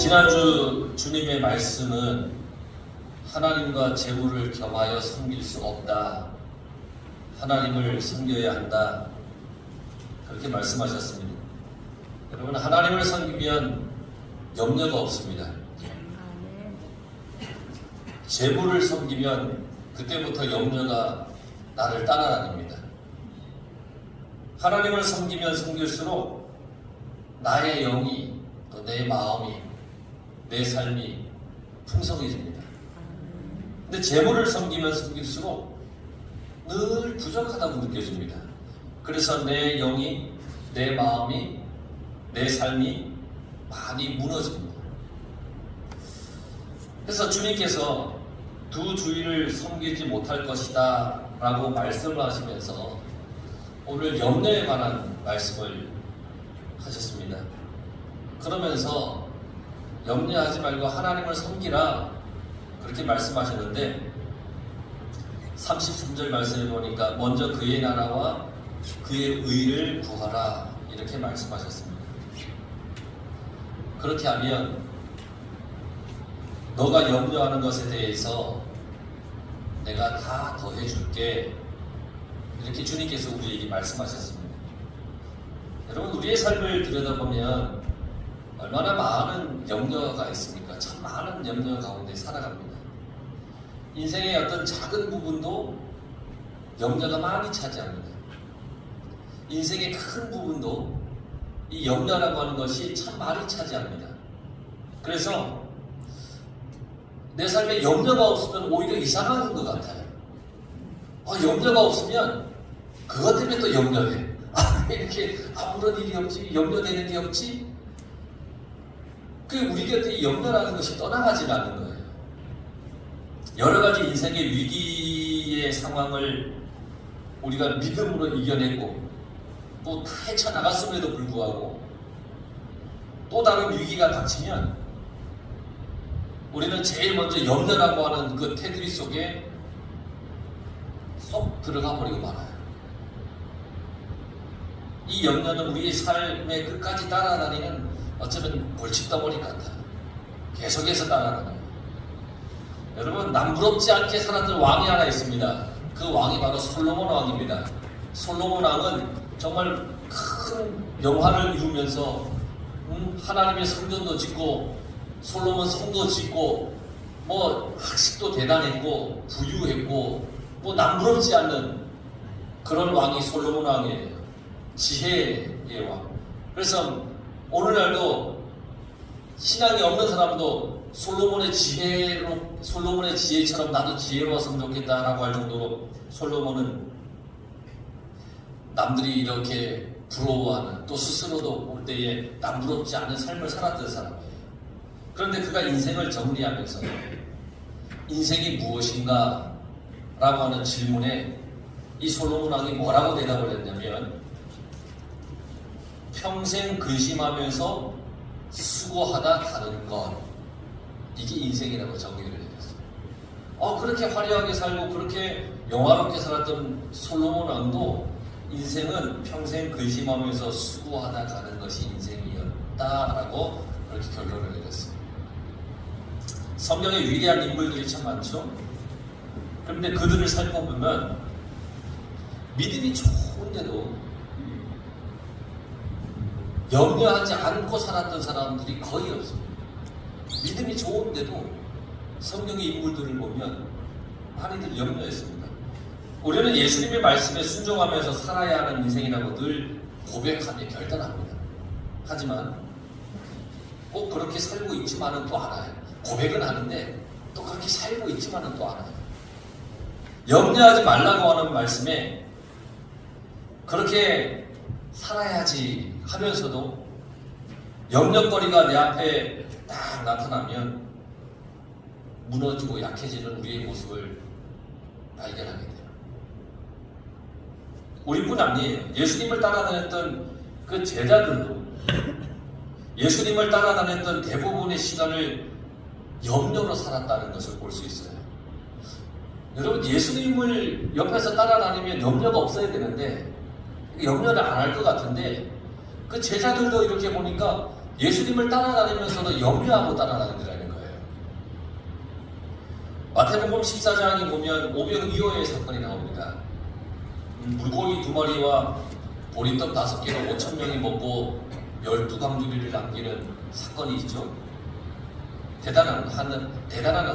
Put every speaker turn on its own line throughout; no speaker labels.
지난주 주님의 말씀은 하나님과 재물을 겸하여 섬길 수 없다. 하나님을 섬겨야 한다. 그렇게 말씀하셨습니다. 여러분, 하나님을 섬기면 염려가 없습니다. 재물을 섬기면 그때부터 염려가 나를 따라다닙니다. 하나님을 섬기면 섬길수록 나의 영이 또 내 마음이 내 삶이 풍성해집니다. 근데 재물을 섬기면 섬길수록 늘 부족하다고 느껴집니다. 그래서 내 영이 내 마음이 내 삶이 많이 무너집니다. 그래서 주님께서 두 주일을 섬기지 못할 것이다 라고 말씀을 하시면서 오늘 염려에 관한 말씀을 하셨습니다. 그러면서 염려하지 말고 하나님을 섬기라 그렇게 말씀하셨는데 33절 말씀을 보니까 먼저 그의 나라와 그의 의를 구하라 이렇게 말씀하셨습니다. 그렇게 하면 너가 염려하는 것에 대해서 내가 다 더해줄게 이렇게 주님께서 우리에게 말씀하셨습니다. 여러분, 우리의 삶을 들여다보면 얼마나 많은 염려가 있습니까? 참 많은 염려 가운데 살아갑니다. 인생의 어떤 작은 부분도 염려가 많이 차지합니다. 인생의 큰 부분도 이 염려라고 하는 것이 참 많이 차지합니다. 그래서 내 삶에 염려가 없으면 오히려 이상한 것 같아요. 염려가 없으면 그것 때문에 또 염려해. 이렇게 아무런 일이 없지, 염려되는 게 없지. 우리 곁에 이 염려라는 것이 떠나가지 않는 거예요. 여러 가지 인생의 위기의 상황을 우리가 믿음으로 이겨내고 또 헤쳐나갔음에도 불구하고 또 다른 위기가 닥치면 우리는 제일 먼저 염려라고 하는 그 테두리 속에 쏙 들어가 버리고 말아요. 이 염려는 우리의 삶의 끝까지 따라다니는 어쩌면 골칫덩어리 같아요. 계속해서 따라다녀요. 여러분, 남부럽지 않게 살았던 왕이 하나 있습니다. 그 왕이 바로 솔로몬 왕입니다. 솔로몬 왕은 정말 큰 영화를 이루면서 하나님의 성전도 짓고 솔로몬 성도 짓고 학식도 대단했고 부유했고 남부럽지 않는 그런 왕이 솔로몬 왕이에요. 지혜의 왕. 그래서 오늘날도 신앙이 없는 사람도 솔로몬의 지혜처럼 나도 지혜로웠으면 좋겠다라고 할 정도로 솔로몬은 남들이 이렇게 부러워하는 또 스스로도 볼 때에 남부럽지 않은 삶을 살았던 사람이에요. 그런데 그가 인생을 정리하면서 인생이 무엇인가 라고 하는 질문에 이 솔로몬 왕이 뭐라고 대답을 했냐면 평생 근심하면서 수고하다 가는 것, 이게 인생이라고 정의를 해줬어요. 그렇게 화려하게 살고 그렇게 영화롭게 살았던 솔로몬 왕도 인생은 평생 근심하면서 수고하다 가는 것이 인생이었다라고 그렇게 결론을 내렸어요. 성경에 위대한 인물들이 참 많죠. 그런데 그들을 살펴보면 믿음이 좋은데도 염려하지 않고 살았던 사람들이 거의 없습니다. 믿음이 좋은데도 성경의 인물들을 보면 많이들 염려했습니다. 우리는 예수님의 말씀에 순종하면서 살아야 하는 인생이라고 늘 고백하며 결단합니다. 하지만 꼭 그렇게 살고 있지만은 또 않아요. 고백은 하는데 또 그렇게 살고 있지만은 또 않아요. 염려하지 말라고 하는 말씀에 그렇게 살아야지 하면서도 염려거리가 내 앞에 딱 나타나면 무너지고 약해지는 우리의 모습을 발견하게 돼요. 우리뿐 아니에요. 예수님을 따라다녔던 그 제자들도 예수님을 따라다녔던 대부분의 시간을 염려로 살았다는 것을 볼 수 있어요. 여러분, 예수님을 옆에서 따라다니면 염려가 없어야 되는데 염려를 안 할 것 같은데 그 제자들도 이렇게 보니까 예수님을 따라다니면서도 염려하고 따라다니더라는 거예요. 마태복음 14장에 보면 오병이어의 사건이 나옵니다. 물고기 2마리와 보리떡 5개로 5,000명이 먹고 12강주리를 남기는 사건이 있죠. 대단한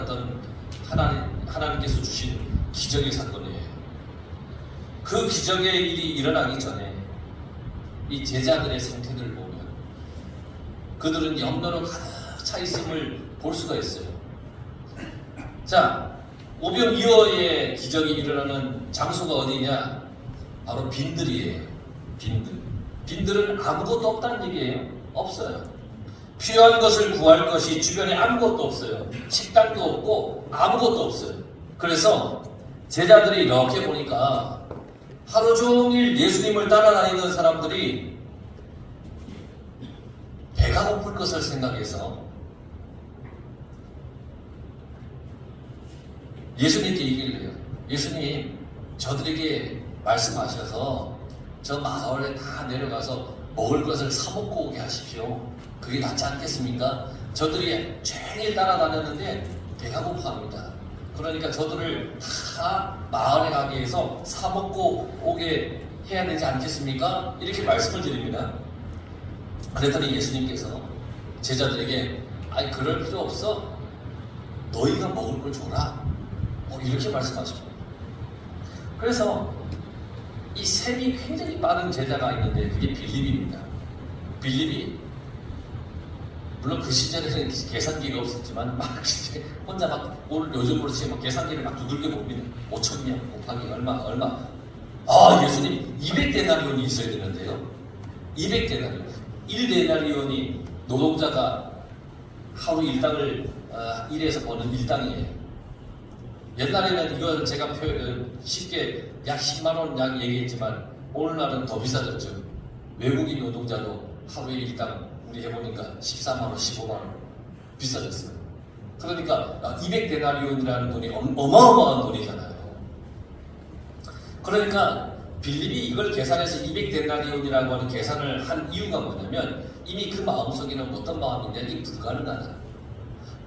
어떤 하나님께서 주신 기적의 사건이에요. 그 기적의 일이 일어나기 전에 이 제자들의 상태를 보면 그들은 염려로 가득 차 있음을 볼 수가 있어요. 자, 오병이어의 기적이 일어나는 장소가 어디냐? 바로 빈들이에요. 빈들은 아무것도 없다는 얘기예요. 없어요. 필요한 것을 구할 것이 주변에 아무것도 없어요. 식당도 없고 아무것도 없어요. 그래서 제자들이 이렇게 보니까 하루 종일 예수님을 따라다니던 사람들이 배가 고플 것을 생각해서 예수님께 얘기를 해요. 예수님, 저들에게 말씀하셔서 저 마을에 다 내려가서 먹을 것을 사 먹고 오게 하십시오. 그게 낫지 않겠습니까? 저들이 종일 따라다녔는데 배가 고파합니다. 그러니까 저들을 다 마을에 가게 해서 사 먹고 오게 해야 되지 않겠습니까? 이렇게 말씀을 드립니다. 그랬더니 예수님께서 제자들에게 아니 그럴 필요 없어. 너희가 먹을 걸 줘라. 이렇게 말씀하십니다. 그래서 이 셈이 굉장히 빠른 제자가 있는데 그게 빌립입니다. 빌립이 물론 그 시절에는 계산기가 없었지만 막 혼자 막 오늘 요즘으로 치면 계산기를 막 두들겨 봅니다. 5,000명 곱하기 얼마 예수님 200데나리온이 있어야 되는데요. 200데나리온 1데나리온이 노동자가 하루 일당을 일해서 버는 일당이에요. 옛날에는 이건 제가 쉽게 약 10만원 약 얘기했지만 오늘날은 더 비싸졌죠. 외국인 노동자도 하루에 일당 우리 해보니까 14만원, 15만원 비싸졌어요. 그러니까 200데나리온이라는 돈이 어마어마한 돈이잖아요. 그러니까 빌립이 이걸 계산해서 200데나리온이라고 하는 계산을 한 이유가 뭐냐면 이미 그 마음속에는 어떤 마음이냐, 이 불가능하다.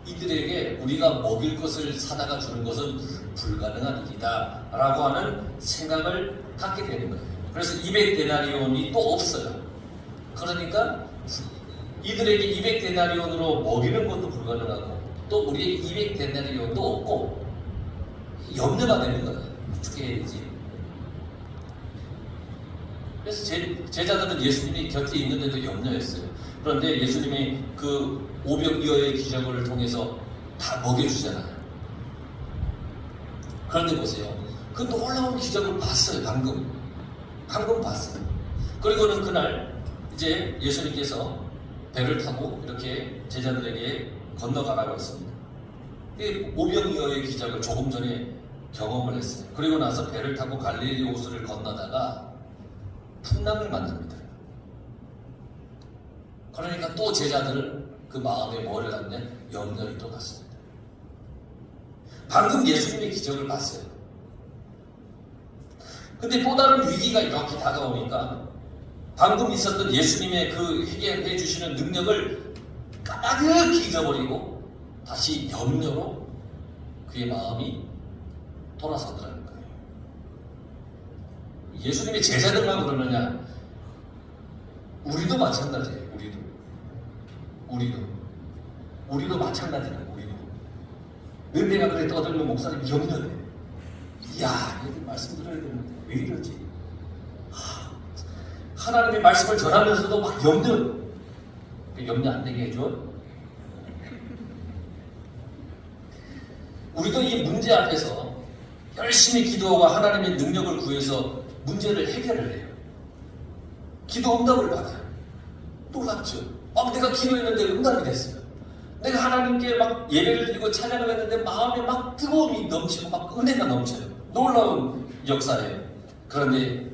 이들에게 우리가 먹일 것을 사다가 주는 것은 불가능한 일이다 라고 하는 생각을 갖게 되는 거예요. 그래서 200데나리온이 또 없어요. 그러니까 이들에게 200데나리온으로 먹이는 것도 불가능하고 또 우리에게 200데나리온도 없고 염려가 되는 거예요. 어떻게 해야 되지? 그래서 제자들은 예수님이 곁에 있는데도 염려했어요. 그런데 예수님이 그 오병이어의 기적을 통해서 다 먹여주잖아요. 그런데 보세요. 그 놀라운 기적을 봤어요. 방금 봤어요. 그리고는 그날 이제 예수님께서 배를 타고 이렇게 제자들에게 건너가라고 했습니다. 오병이어의 기적을 조금 전에 경험을 했어요. 그리고 나서 배를 타고 갈릴리 호수를 건너다가 풍랑을 만납니다. 그러니까 또 제자들은 그 마음에 뭐를 갖냐? 염려를 또 갖습니다. 방금 예수님의 기적을 봤어요. 근데 또 다른 위기가 이렇게 다가오니까 방금 있었던 예수님의 그 해결해 주시는 능력을 까마득히 잊어버리고 다시 염려로 그의 마음이 돌아서더라는 거예요. 예수님의 제자들만 그러느냐? 우리도 마찬가지예요. 우리도 마찬가지예요. 늘 내가 그래 떠들면 목사님 염려해. 이야, 얘들 말씀 들어야 되는데 왜 이러지? 하나님의 말씀을 전하면서도 막 염려 안 되게 해줘. 우리도 이 문제 앞에서 열심히 기도하고 하나님의 능력을 구해서 문제를 해결을 해요. 기도 응답을 받아요. 놀랍죠? 내가 기도했는데 응답이 됐어요. 내가 하나님께 막 예배를 드리고 찬양을 했는데 마음에 막 뜨거움이 넘치고 막 은혜가 넘쳐요. 놀라운 역사예요. 그런데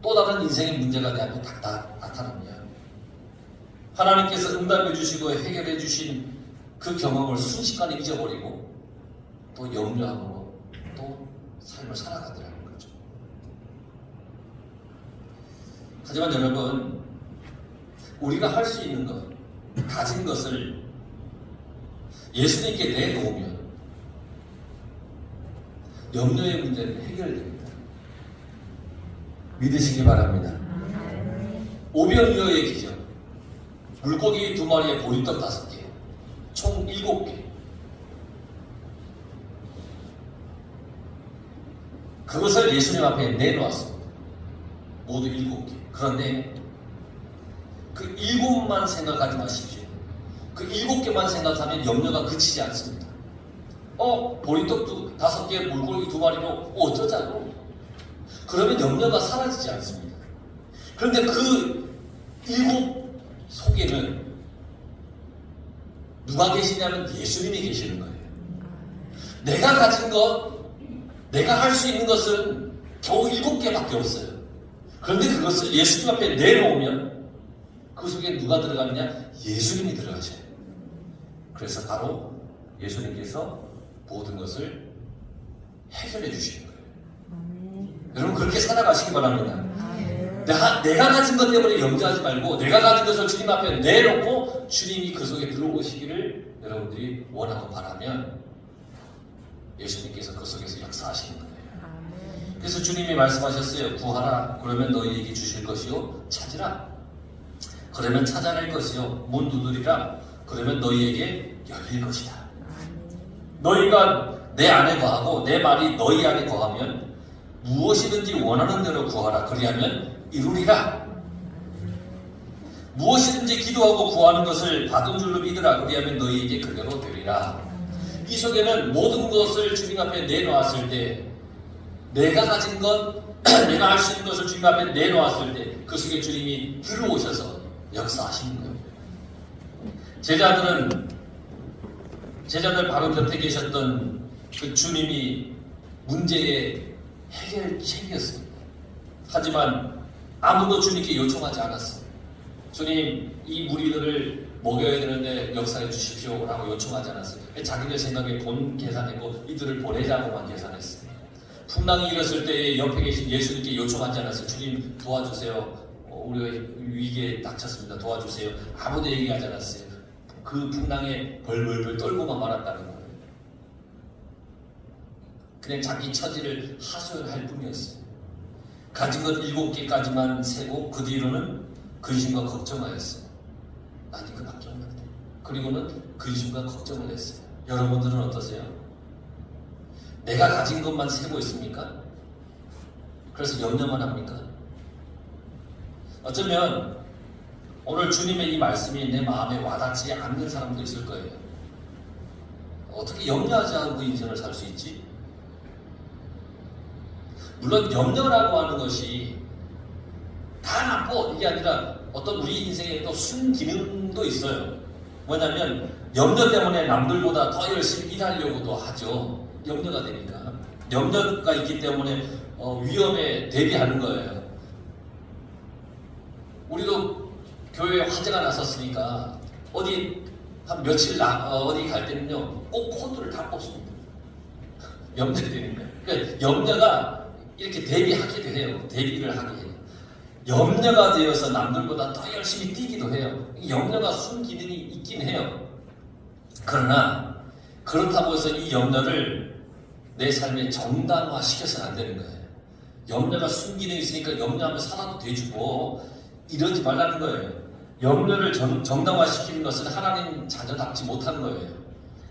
또 다른 인생의 문제가 내 앞에 딱 나타납니다. 하나님께서 응답해 주시고 해결해 주신 그 경험을 순식간에 잊어버리고 또 염려함으로 또 삶을 살아가더라는 거죠. 하지만 여러분, 우리가 할 수 있는 것, 가진 것을 예수님께 내놓으면 염려의 문제는 해결됩니다. 믿으시기 바랍니다. 오병이어의 기적, 물고기 2마리에 보리떡 5개, 총 7개. 그것을 예수님 앞에 내놓았습니다. 모두 7개. 그런데 그 7만 생각하지 마십시오. 그 7개만 생각하면 염려가 그치지 않습니다. 보리떡 5개, 물고기 2마리로 어쩌자고? 그러면 염려가 사라지지 않습니다. 그런데 그 7 속에는 누가 계시냐면 예수님이 계시는 거예요. 내가 가진 것, 내가 할 수 있는 것은 겨우 7개밖에 없어요. 그런데 그것을 예수님 앞에 내놓으면 그 속에 누가 들어가느냐? 예수님이 들어가셔요. 그래서 바로 예수님께서 모든 것을 해결해 주시는 거예요. 여러분 그렇게 살아가시기 바랍니다. 내가 가진 것 때문에 염려하지 말고 내가 가진 것을 주님 앞에 내놓고 주님이 그 속에 들어오시기를 여러분들이 원하고 바라면 예수님께서 그 속에서 역사하시는 거예요. 그래서 주님이 말씀하셨어요. 구하라 그러면 너희에게 주실 것이요, 찾으라 그러면 찾아낼 것이요, 문 두드리라 그러면 너희에게 열릴 것이다. 너희가 내 안에 거하고 내 말이 너희 안에 거하면 무엇이든지 원하는 대로 구하라 그리하면 이루리라. 무엇이든지 기도하고 구하는 것을 받은 줄로 믿으라 그리하면 너희에게 그대로 되리라. 이 속에는 모든 것을 주님 앞에 내놓았을 때, 내가 가진 것, 내가 할 수 있는 것을 주님 앞에 내놓았을 때 그 속에 주님이 들어오셔서 역사하시는 거예요. 제자들 바로 곁에 계셨던 그 주님이 문제의 해결책이었습니다. 하지만 아무도 주님께 요청하지 않았어요. 주님, 이 무리들을 먹여야 되는데 역사해 주십시오 라고 요청하지 않았어요. 자기들 생각에 돈 계산했고 이들을 보내자고만 계산했어요. 풍랑이 일었을 때 옆에 계신 예수님께 요청하지 않았어요. 주님 도와주세요. 우리가 위기에 닥쳤습니다. 도와주세요. 아무도 얘기하지 않았어요. 그 풍랑에 벌벌벌 떨고만 말았다는 거예요. 그냥 자기 처지를 하소연할 뿐이었어요. 가진 것 7개까지만 세고 그 뒤로는 근심과 걱정하였어요. 난 이거밖에 없는데. 그리고는 근심과 걱정을 했어요. 여러분들은 어떠세요? 내가 가진 것만 세고 있습니까? 그래서 염려만 합니까? 어쩌면 오늘 주님의 이 말씀이 내 마음에 와닿지 않는 사람도 있을 거예요. 어떻게 염려하지 않고 인생을 살 수 있지? 물론 염려라고 하는 것이 다 나쁘고 이게 아니라 어떤 우리 인생에 또 순기능도 있어요. 뭐냐면 염려 때문에 남들보다 더 열심히 일하려고도 하죠. 염려가 되니까. 염려가 있기 때문에 위험에 대비하는 거예요. 우리도 교회에 화재가 났었으니까 어디 한 며칠 어디 갈 때는요 꼭 코드를 다 뽑습니다. 염려가 되는 거예요. 그러니까 염려가 이렇게 대비하게 돼요. 대비를 하게 해요. 염려가 되어서 남들보다 더 열심히 뛰기도 해요. 염려가 순기능이 있긴 해요. 그러나 그렇다고 해서 이 염려를 내 삶에 정당화시켜서는 안 되는 거예요. 염려가 순기능이 있으니까 염려하면 살아도 돼주고 이러지 말라는 거예요. 염려를 정당화시키는 것은 하나님 자녀답지 못한 거예요.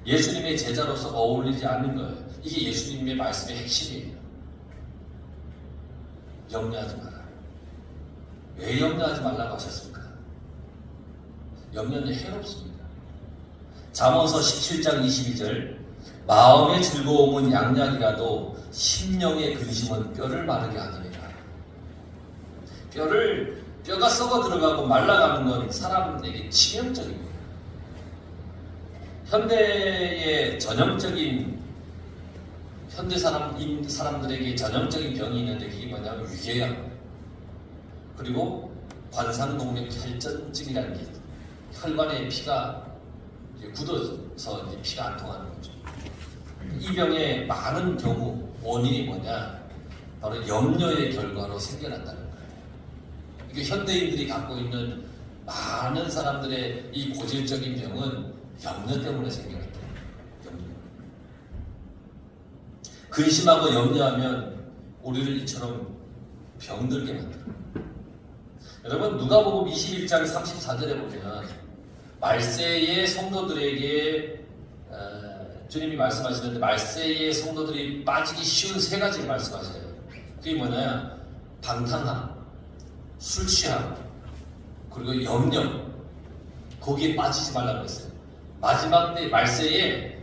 예수님의 제자로서 어울리지 않는 거예요. 이게 예수님의 말씀의 핵심이에요. 염려하지 마라. 왜 염려하지 말라고 하셨습니까? 염려는 해롭습니다. 잠언서 17장 22절 마음의 즐거움은 양약이라도 심령의 근심은 뼈를 마르게 하느니라. 뼈가 썩어 들어가고 말라가는 건 사람에게 치명적입니다. 현대의 전형적인 현대 사람들에게 전형적인 병이 있는데 그게 뭐냐면 위궤양 그리고 관상동맥 혈전증이라는 게 있어요. 혈관에 피가 굳어서 이제 피가 안 통하는 거죠. 이 병의 많은 경우 원인이 뭐냐? 바로 염려의 결과로 생겨난다는 거예요. 이게 현대인들이 갖고 있는 많은 사람들의 이 고질적인 병은 염려 때문에 생겨났다. 염려. 근심하고 염려하면 우리를 이처럼 병들게 만들어요. 여러분 누가복음 21장 34절에 보면 말세의 성도들에게 주님이 말씀하시는데 말세의 성도들이 빠지기 쉬운 세 가지를 말씀하셔요. 그게 뭐냐? 방탕함, 술 취함, 그리고 염려. 거기에 빠지지 말라고 했어요. 마지막 때 말세에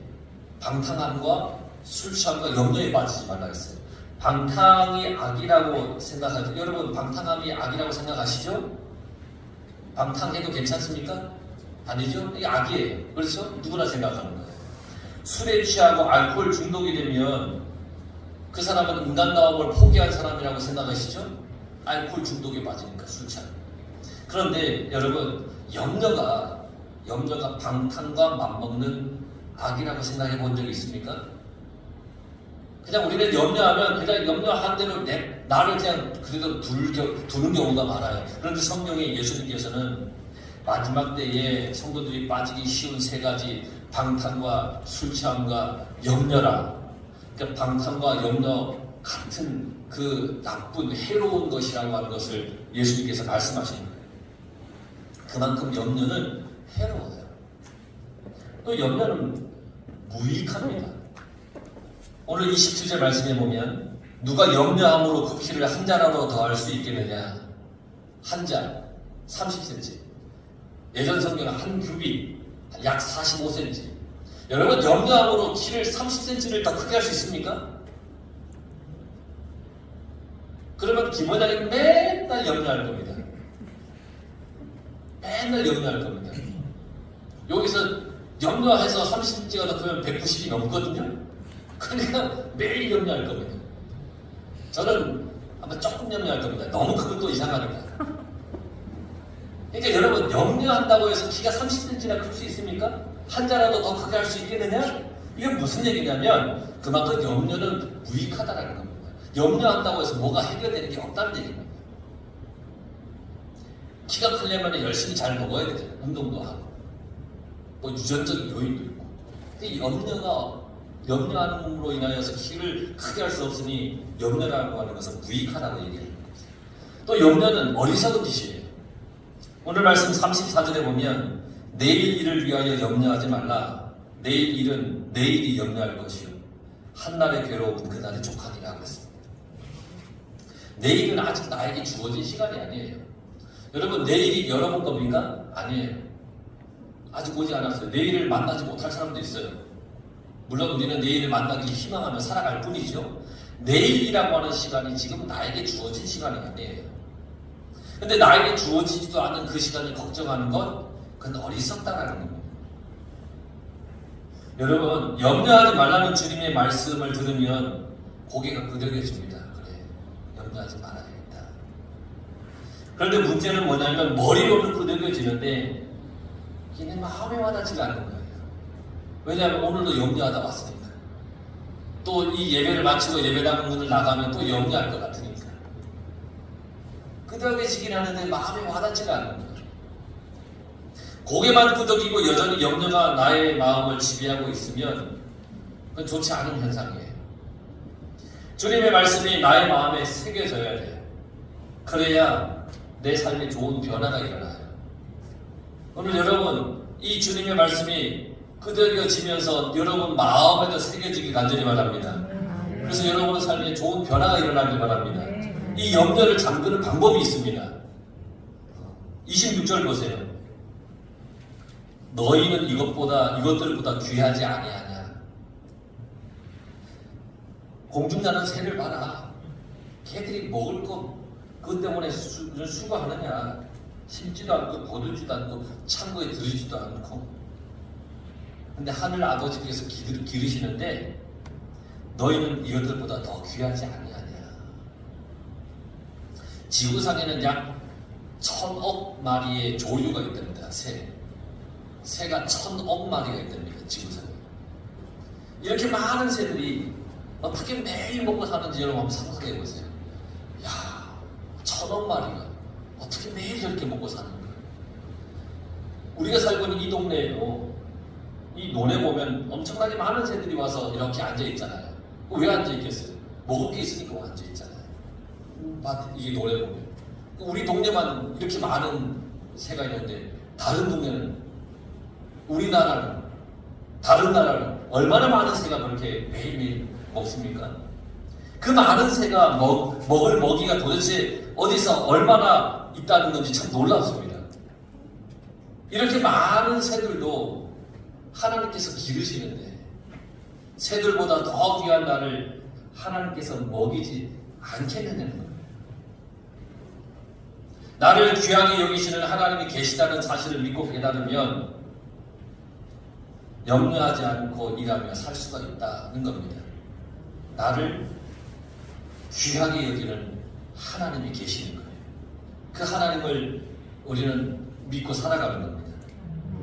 방탕함과 술 취함과 염려에 빠지지 말라고 했어요. 방탕이 악이라고 생각하죠? 여러분 방탕함이 악이라고 생각하시죠? 방탕해도 괜찮습니까? 아니죠? 이게 악이에요. 그렇죠? 누구나 생각하는 거예요. 술에 취하고 알코올 중독이 되면 그 사람은 인간다움을 포기한 사람이라고 생각하시죠? 알코올 중독에 빠지니까 술 취하고. 그런데 여러분 염려가 방탕과 맞먹는 악이라고 생각해 본 적이 있습니까? 그냥 우리는 염려하면 그냥 염려한 대로 나를 그냥 그래도 두는 경우가 많아요. 그런데 성경에 예수님께서는 마지막 때에 성도들이 빠지기 쉬운 세 가지 방탕과 술 취함과 염려라. 그러니까 방탕과 염려 같은 그 나쁜 해로운 것이라고 하는 것을 예수님께서 말씀하시는 거예요. 그만큼 염려는 해로워요. 또 염려는 무익합니다. 오늘 27절 말씀에 보면 누가 염려함으로 그 피를 한 자라도 더할 수 있겠느냐. 한 자 30cm. 예전 성경은 한 규빗 약 45cm. 여러분 염려함으로 키를 30cm를 더 크게 할 수 있습니까? 그러면 김원장이 맨날 염려할 겁니다. 맨날 염려할 겁니다. 여기서 염려해서 30cm가 더 크면 190이 넘거든요. 그러니까 매일 염려할 겁니다. 저는 아마 조금 염려할 겁니다. 너무 크면 또 이상하니까. 그러니까 여러분 염려한다고 해서 키가 30cm나 클 수 있습니까? 한 자라도 더 크게 할 수 있겠느냐? 이게 무슨 얘기냐면 그만큼 염려는 무익하다는 겁니다. 염려한다고 해서 뭐가 해결되는 게 없다는 얘기입니다. 키가 크려면 열심히 잘 먹어야 되잖아요. 운동도 하고 뭐 유전적인 요인도 있고. 근데 염려함으로 인하여서 키를 크게 할 수 없으니 염려라고 하는 것은 무익하다고 얘기해요. 또 염려는 어리석은 짓이에요. 오늘 말씀 34절에 보면 내일 일을 위하여 염려하지 말라. 내일 일은 내일이 염려할 것이요 한날의 괴로움은 그날의 족하니라 그랬습니다. 내일은 아직 나에게 주어진 시간이 아니에요. 여러분 내일이 여러분 겁니까? 아니에요. 아직 오지 않았어요. 내일을 만나지 못할 사람도 있어요. 물론 우리는 내일을 만나기 희망하며 살아갈 뿐이죠. 내일이라고 하는 시간이 지금 나에게 주어진 시간이 아니에요. 근데 나에게 주어지지도 않은 그 시간을 걱정하는 건 그건 어리석다라는 겁니다. 여러분 염려하지 말라는 주님의 말씀을 들으면 고개가 끄덕여집니다. 그래 염려하지 말아야겠다. 그런데 문제는 뭐냐면 머리로는 끄덕여지는데 이게 마음에 와닿지가 않는 거예요. 왜냐하면 오늘도 염려하다 왔으니까. 또 이 예배를 마치고 예배당 문을 나가면 또 염려할 것 같으니까. 끄덕여지긴 하는데 마음에 와닿지가 않는 거예요. 고개만 끄덕이고 여전히 염려가 나의 마음을 지배하고 있으면 그건 좋지 않은 현상이에요. 주님의 말씀이 나의 마음에 새겨져야 돼요. 그래야 내 삶에 좋은 변화가 일어나요. 오늘 여러분 이 주님의 말씀이 끄덕여지면서 여러분 마음에도 새겨지기 간절히 바랍니다. 그래서 여러분 삶에 좋은 변화가 일어나길 바랍니다. 이 염려를 잠그는 방법이 있습니다. 26절 보세요. 너희는 이것들보다 귀하지 아니하냐. 공중나는 새를 봐라. 걔들이 먹을 거 그것 때문에 수고하느냐. 심지도 않고 거두지도 않고 창고에 들이지도 않고. 근데 하늘 아버지께서 기르시는데 너희는 이것들보다 더 귀하지 아니하냐. 지구상에는 약 1000억 마리의 조류가 있답니다. 새가 1000억 마리가 있답니다. 지구상에. 이렇게 많은 새들이 어떻게 매일 먹고 사는지 여러분 한번 상상해 보세요. 야, 1000억 마리가 어떻게 매일 저렇게 먹고 사는 거예요? 우리가 살고 있는 이 동네에도 이 논에 보면 엄청나게 많은 새들이 와서 이렇게 앉아 있잖아요. 왜 앉아 있겠어요? 먹을 게 있으니까 앉아 있잖아요. 이게 논에 보면 우리 동네만 이렇게 많은 새가 있는데 다른 동네는, 우리나라는, 다른 나라는 얼마나 많은 새가 그렇게 매일매일 먹습니까? 그 많은 새가 먹을 먹이가 도대체 어디서 얼마나 있다는 건지 참 놀랍습니다. 이렇게 많은 새들도 하나님께서 기르시는데 새들보다 더 귀한 나를 하나님께서 먹이지 않겠느냐는 거예요. 나를 귀하게 여기시는 하나님이 계시다는 사실을 믿고 깨달으면 염려하지 않고 일하며 살 수가 있다는 겁니다. 나를 귀하게 여기는 하나님이 계시는 거예요. 그 하나님을 우리는 믿고 살아가는 겁니다.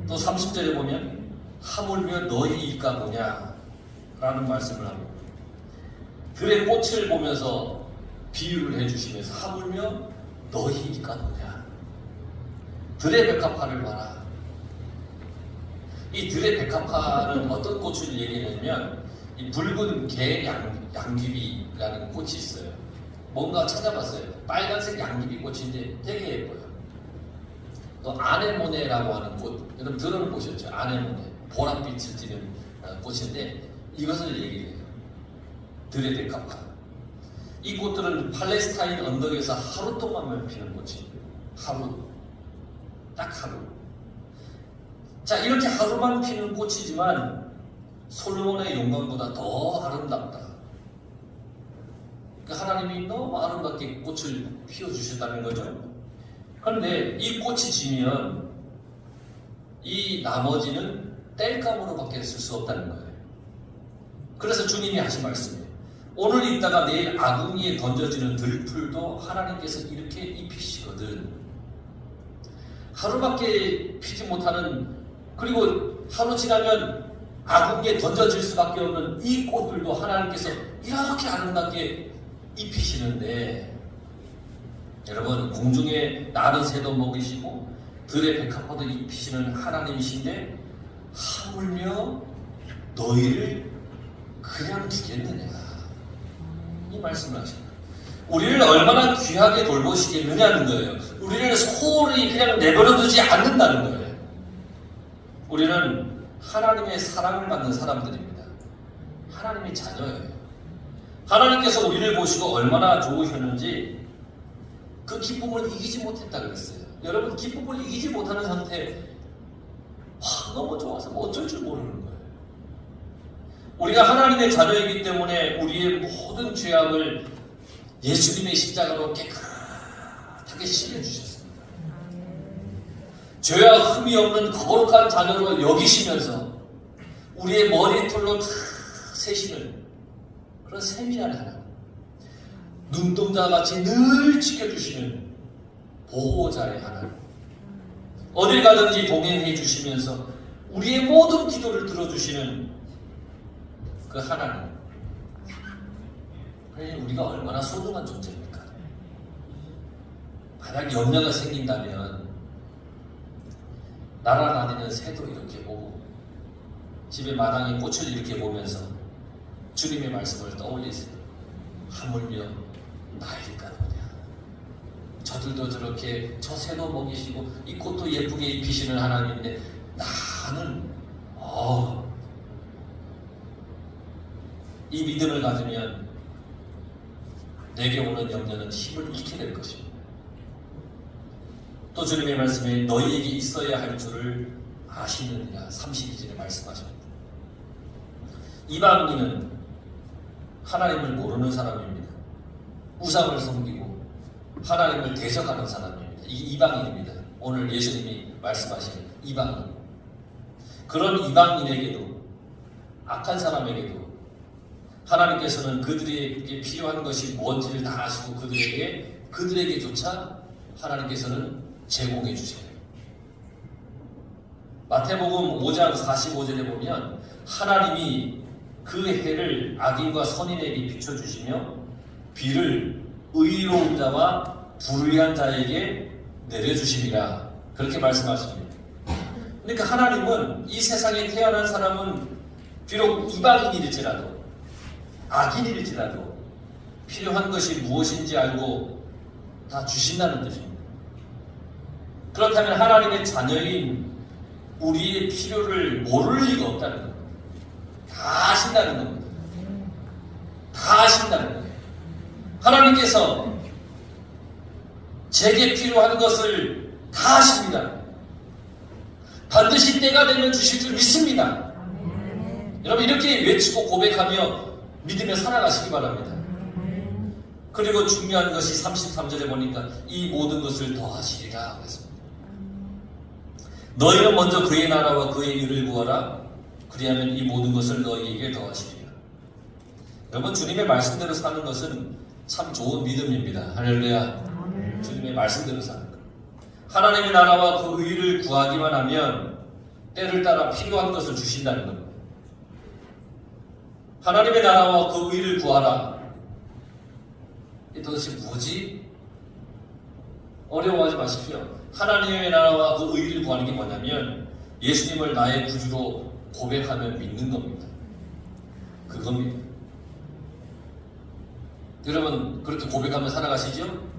또 30절에 보면 하물며 너희 일까 뭐냐 라는 말씀을 합니다. 들의 꽃을 보면서 비유를 해주시면서 하물며 너희 일까 뭐냐, 들의 백합화를 봐라. 이 들의 백합화는 어떤 꽃을 얘기하냐면 이 붉은 개 양귀비라는 꽃이 있어요. 뭔가 찾아봤어요. 빨간색 양귀비 꽃인데 되게 예뻐요. 또 아네모네라고 하는 꽃, 여러분 들어보셨죠? 아네모네, 보랏빛을 띠는 꽃인데 이것을 얘기해요. 들의 백합화. 이 꽃들은 팔레스타인 언덕에서 하루 동안만 피는 꽃이에요. 하루, 딱 하루. 자, 이렇게 하루만 피는 꽃이지만 솔로몬의 영광보다 더 아름답다. 그러니까 하나님이 너무 아름답게 꽃을 피워주셨다는 거죠. 그런데 이 꽃이 지면 이 나머지는 땔감으로밖에 쓸 수 없다는 거예요. 그래서 주님이 하신 말씀이에요. 오늘 있다가 내일 아궁이에 던져지는 들풀도 하나님께서 이렇게 입히시거든. 하루밖에 피지 못하는, 그리고 하루 지나면 아궁이에 던져질 수밖에 없는 이 꽃들도 하나님께서 이렇게 아름답게 입히시는데, 여러분, 공중에 나는 새도 먹이시고 들의 백합화도 입히시는 하나님이신데 하물며 너희를 그냥 두겠느냐, 이 말씀을 하십니다. 우리를 얼마나 귀하게 돌보시겠느냐는 거예요. 우리를 소홀히 그냥 내버려두지 않는다는 거예요. 우리는 하나님의 사랑을 받는 사람들입니다. 하나님의 자녀예요. 하나님께서 우리를 보시고 얼마나 좋으셨는지 그 기쁨을 이기지 못했다 그랬어요. 여러분, 기쁨을 이기지 못하는 상태, 너무 좋아서 어쩔 줄 모르는 거예요. 우리가 하나님의 자녀이기 때문에 우리의 모든 죄악을 예수님의 십자가로 깨끗하게 씻겨주셨습니다. 죄와 흠이 없는 거룩한 자녀로 여기시면서 우리의 머리털로 다 세시는 그런 세밀한 하나님, 눈동자같이 늘 지켜주시는 보호자의 하나님, 어딜 가든지 동행해 주시면서 우리의 모든 기도를 들어주시는 그 하나님, 우리가 얼마나 소중한 존재입니까? 만약 염려가 생긴다면 날아다니는 새도 이렇게 보고 집에 마당에 꽃을 이렇게 보면서 주님의 말씀을 떠올리세요. 하물며 나일까 보냐. 저들도 저렇게 저 새도 먹이시고 이 꽃도 예쁘게 입히시는 하나님인데 나는 이 믿음을 가지면 내게 오는 염려는 힘을 잃게 될 것입니다. 또 주님의 말씀에 너희에게 있어야 할 줄을 아시느니라 32절에 말씀하십니다. 이방인은 하나님을 모르는 사람입니다. 우상을 섬기고 하나님을 대적하는 사람입니다. 이게 이방인입니다. 오늘 예수님이 말씀하신 이방인. 그런 이방인에게도, 악한 사람에게도 하나님께서는 그들에게 필요한 것이 뭔지를 다 아시고 그들에게조차 하나님께서는 제공해 주세요. 마태복음 5장 45절에 보면 하나님이 그 해를 악인과 선인에게 비춰주시며 비를 의로운 자와 불의한 자에게 내려주심이라, 그렇게 말씀하십니다. 그러니까 하나님은 이 세상에 태어난 사람은 비록 이방인일지라도 악인일지라도 필요한 것이 무엇인지 알고 다 주신다는 뜻입니다. 그렇다면 하나님의 자녀인 우리의 필요를 모를 리가 없다는 겁니다. 다 아신다는 겁니다. 다 아신다는 거예요. 하나님께서 제게 필요한 것을 다 아십니다. 반드시 때가 되면 주실 줄 믿습니다. 여러분 이렇게 외치고 고백하며 믿으며 살아가시기 바랍니다. 그리고 중요한 것이 33절에 보니까 이 모든 것을 더하시리라 그랬습니다. 너희는 먼저 그의 나라와 그의 의를 구하라. 그리하면 이 모든 것을 너희에게 더하시리라. 여러분 주님의 말씀대로 사는 것은 참 좋은 믿음입니다. 할렐루야. 주님의 말씀대로 사는 것. 하나님의 나라와 그 의를 구하기만 하면 때를 따라 필요한 것을 주신다는 겁니다. 하나님의 나라와 그 의를 구하라. 이 도대체 뭐지? 어려워하지 마십시오. 하나님의 나라와 그 의를 구하는 게 뭐냐면 예수님을 나의 구주로 고백하며 믿는 겁니다. 그겁니다. 여러분 그렇게 고백하며 살아가시죠?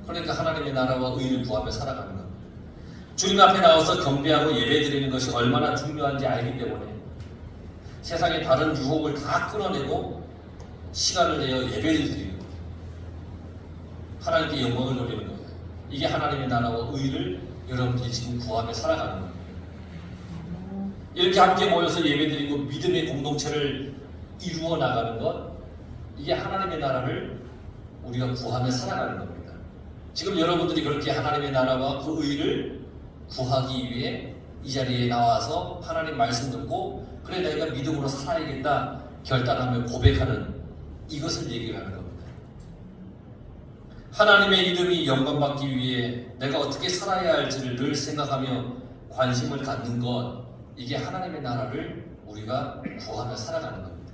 그러니까 하나님의 나라와 의를 구하며 살아가는 겁니다. 주님 앞에 나와서 경배하고 예배드리는 것이 얼마나 중요한지 알기 때문에 세상의 다른 유혹을 다 끊어내고 시간을 내어 예배를 드리는 거예요. 하나님께 영광을 돌리는 거예요. 이게 하나님의 나라와 의를 여러분들이 지금 구하며 살아가는 거예요. 이렇게 함께 모여서 예배드리고 믿음의 공동체를 이루어 나가는 것, 이게 하나님의 나라를 우리가 구하며 살아가는 겁니다. 지금 여러분들이 그렇게 하나님의 나라와 그 의를 구하기 위해 이 자리에 나와서 하나님 말씀 듣고 그래 내가 믿음으로 살아야겠다 결단하며 고백하는 이것을 얘기하는 겁니다. 하나님의 이름이 영광받기 위해 내가 어떻게 살아야 할지를 늘 생각하며 관심을 갖는 것, 이게 하나님의 나라를 우리가 구하며 살아가는 겁니다.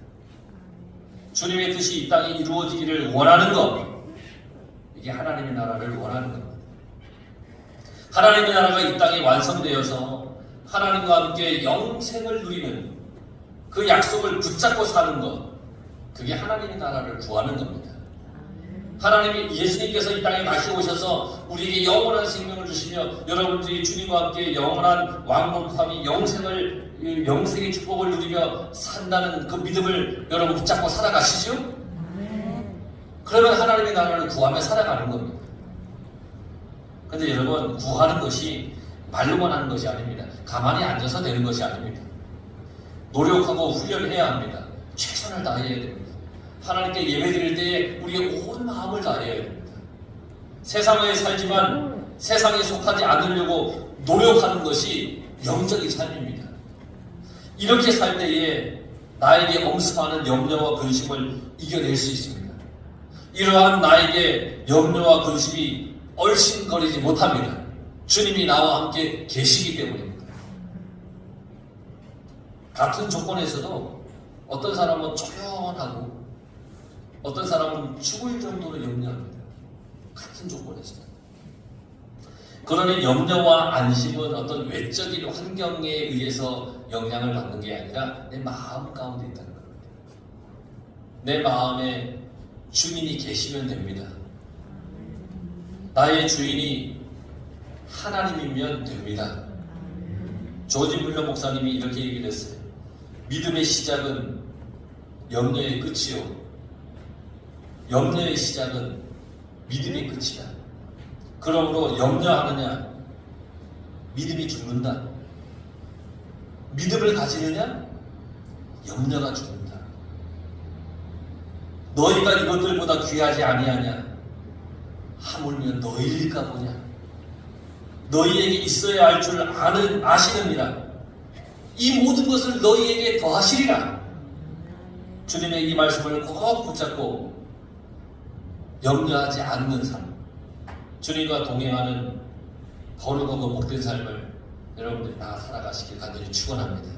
주님의 뜻이 이 땅에 이루어지기를 원하는 것, 이게 하나님의 나라를 원하는 겁니다. 하나님의 나라가 이 땅에 완성되어서 하나님과 함께 영생을 누리는 그 약속을 붙잡고 사는 것, 그게 하나님의 나라를 구하는 겁니다. 하나님이 예수님께서 이 땅에 다시 오셔서 우리에게 영원한 생명을 주시며 여러분들이 주님과 함께 영원한 왕복함이 영생의 축복을 누리며 산다는 그 믿음을 여러분 붙잡고 살아가시죠? 그러면 하나님의 나라를 구하며 살아가는 겁니다. 근데 여러분 구하는 것이 말로만 하는 것이 아닙니다. 가만히 앉아서 되는 것이 아닙니다. 노력하고 훈련해야 합니다. 최선을 다해야 됩니다. 하나님께 예배드릴 때에 우리의 온 마음을 다해야 됩니다. 세상에 살지만 세상에 속하지 않으려고 노력하는 것이 영적인 삶입니다. 이렇게 살 때에 나에게 엄습하는 염려와 근심을 이겨낼 수 있습니다. 이러한 나에게 염려와 근심이 얼씬거리지 못합니다. 주님이 나와 함께 계시기 때문입니다. 같은 조건에서도 어떤 사람은 조용하고 어떤 사람은 죽을 정도로 염려합니다. 같은 조건에서. 그러니 염려와 안심은 어떤 외적인 환경에 의해서 영향을 받는 게 아니라 내 마음 가운데 있다는 겁니다. 내 마음에 주님이 계시면 됩니다. 나의 주인이 하나님이면 됩니다. 조지 물러 목사님이 이렇게 얘기를 했어요. 믿음의 시작은 염려의 끝이요. 염려의 시작은 믿음의 끝이다. 그러므로 염려하느냐? 믿음이 죽는다. 믿음을 가지느냐? 염려가 죽는다. 너희가 이것들보다 귀하지 아니하냐? 하물며 너희일까 보냐? 너희에게 있어야 할 줄 아시느니라. 이 모든 것을 너희에게 더하시리라. 주님의 이 말씀을 꼭 붙잡고 염려하지 않는 삶, 주님과 동행하는 거룩하고 복된 삶을 여러분들이 다 살아가시길 간절히 축원합니다.